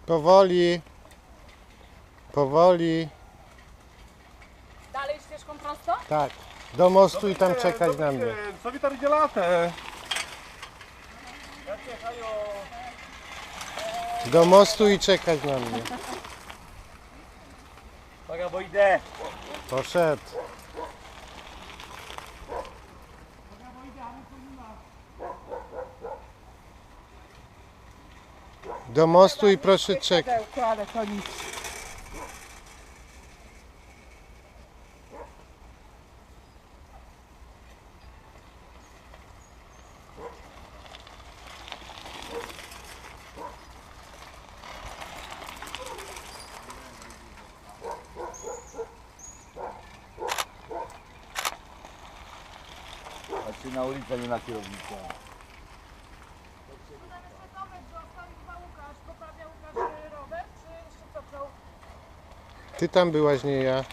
Powoli. Powoli. Dalej ścieżką prosto? Tak. Do mostu i tam czekać na mnie. Co vi tady děláte? Do mostu i czekać na mnie. Paga, bo jde. Poszedł. Do mostu i proszę czekać. Ale to nic. Asi na ulici, nie na kierownicę. Ty tam byłaś, nie ja.